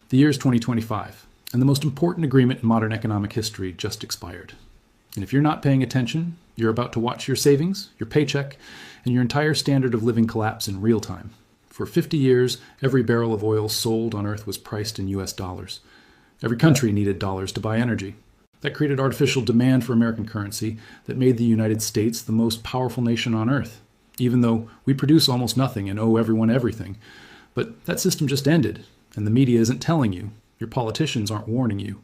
The year is 2025, and the most important agreement in modern economic history just expired. And if you're not paying attention, you're about to watch your savings, your paycheck, and your entire standard of living collapse in real time. For 50 years, every barrel of oil sold on Earth was priced in US dollars. Every country needed dollars to buy energy. That created artificial demand for American currency that made the United States the most powerful nation on Earth, even though we produce almost nothing and owe everyone everything. But that system just ended, and the media isn't telling you. Your politicians aren't warning you.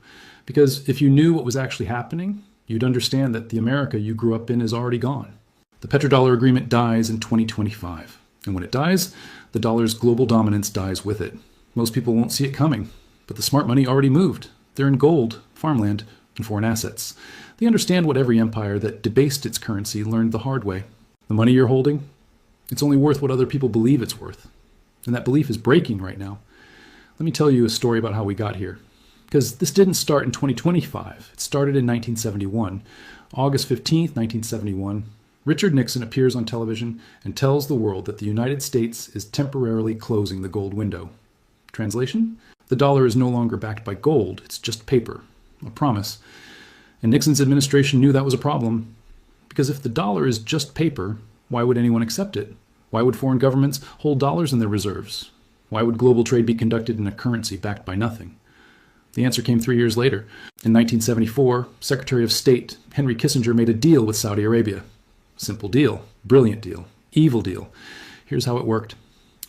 Because if you knew what was actually happening, you'd understand that the America you grew up in is already gone. The petrodollar agreement dies in 2025. And when it dies, the dollar's global dominance dies with it. Most people won't see it coming, but the smart money already moved. They're in gold, farmland, and foreign assets. They understand what every empire that debased its currency learned the hard way. The money you're holding, it's only worth what other people believe it's worth. And that belief is breaking right now. Let me tell you a story about how we got here. Because this didn't start in 2025. It started in 1971. August 15th, 1971, Richard Nixon appears on television and tells the world that the United States is temporarily closing the gold window. Translation? The dollar is no longer backed by gold, it's just paper. A promise. And Nixon's administration knew that was a problem. Because if the dollar is just paper, why would anyone accept it? Why would foreign governments hold dollars in their reserves? Why would global trade be conducted in a currency backed by nothing? The answer came 3 years later. In 1974, Secretary of State Henry Kissinger made a deal with Saudi Arabia. Simple deal, brilliant deal, evil deal. Here's how it worked.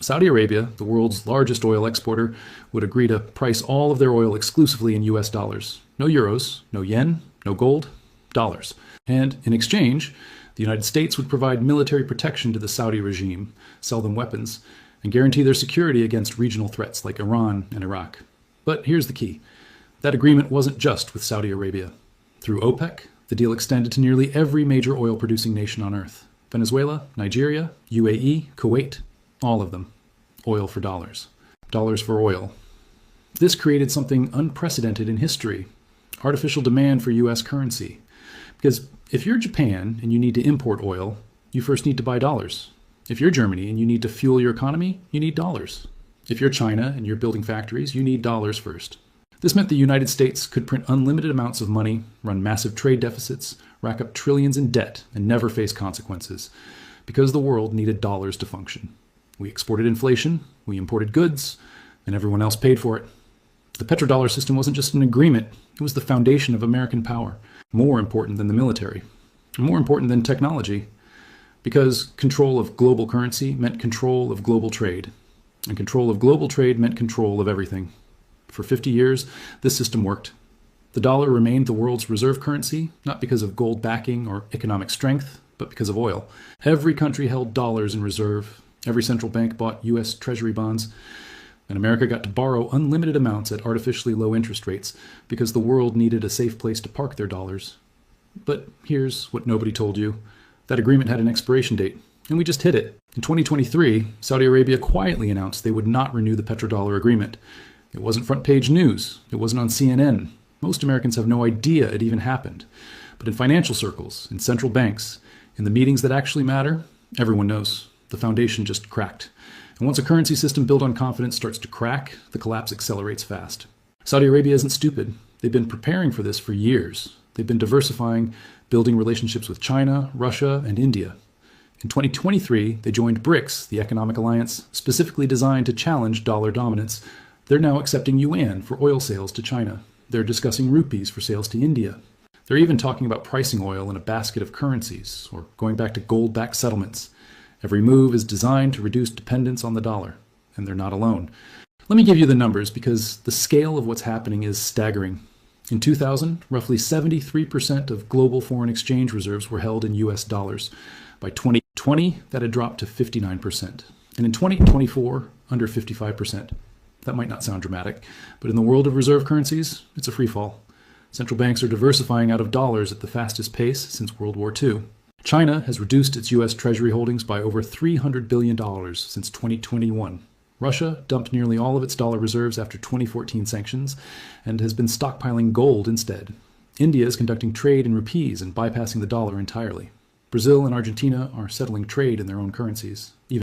Saudi Arabia, the world's largest oil exporter, would agree to price all of their oil exclusively in US dollars. No euros, no yen, no gold, dollars. And in exchange, the United States would provide military protection to the Saudi regime, sell them weapons, and guarantee their security against regional threats like Iran and Iraq. But here's the key. That agreement wasn't just with Saudi Arabia. Through OPEC, the deal extended to nearly every major oil-producing nation on Earth. Venezuela, Nigeria, UAE, Kuwait, all of them. Oil for dollars. Dollars for oil. This created something unprecedented in history. Artificial demand for US currency. Because if you're Japan and you need to import oil, you first need to buy dollars. If you're Germany and you need to fuel your economy, you need dollars. If you're China and you're building factories, you need dollars first. This meant the United States could print unlimited amounts of money, run massive trade deficits, rack up trillions in debt, and never face consequences. Because the world needed dollars to function. We exported inflation, we imported goods, and everyone else paid for it. The petrodollar system wasn't just an agreement, it was the foundation of American power. More important than the military. More important than technology. Because control of global currency meant control of global trade. And control of global trade meant control of everything. For 50 years, this system worked. The dollar remained the world's reserve currency, not because of gold backing or economic strength, but because of oil. Every country held dollars in reserve. Every central bank bought US Treasury bonds. And America got to borrow unlimited amounts at artificially low interest rates because the world needed a safe place to park their dollars. But here's what nobody told you. That agreement had an expiration date, and we just hit it. In 2023, Saudi Arabia quietly announced they would not renew the petrodollar agreement. It wasn't front page news. It wasn't on CNN. Most Americans have no idea it even happened. But in financial circles, in central banks, in the meetings that actually matter, everyone knows. The foundation just cracked. And once a currency system built on confidence starts to crack, the collapse accelerates fast. Saudi Arabia isn't stupid. They've been preparing for this for years. They've been diversifying, building relationships with China, Russia, and India. In 2023, they joined BRICS, the economic alliance specifically designed to challenge dollar dominance. They're now accepting yuan for oil sales to China. They're discussing rupees for sales to India. They're even talking about pricing oil in a basket of currencies, or going back to gold-backed settlements. Every move is designed to reduce dependence on the dollar, and they're not alone. Let me give you the numbers because the scale of what's happening is staggering. In 2000, roughly 73% of global foreign exchange reserves were held in US dollars. By 2020, that had dropped to 59%. And in 2024, under 55%. That might not sound dramatic, but in the world of reserve currencies, it's a free fall. Central banks are diversifying out of dollars at the fastest pace since World War II. China has reduced its US Treasury holdings by over $300 billion since 2021. Russia dumped nearly all of its dollar reserves after 2014 sanctions and has been stockpiling gold instead. India is conducting trade in rupees and bypassing the dollar entirely. Brazil and Argentina are settling trade in their own currencies. Even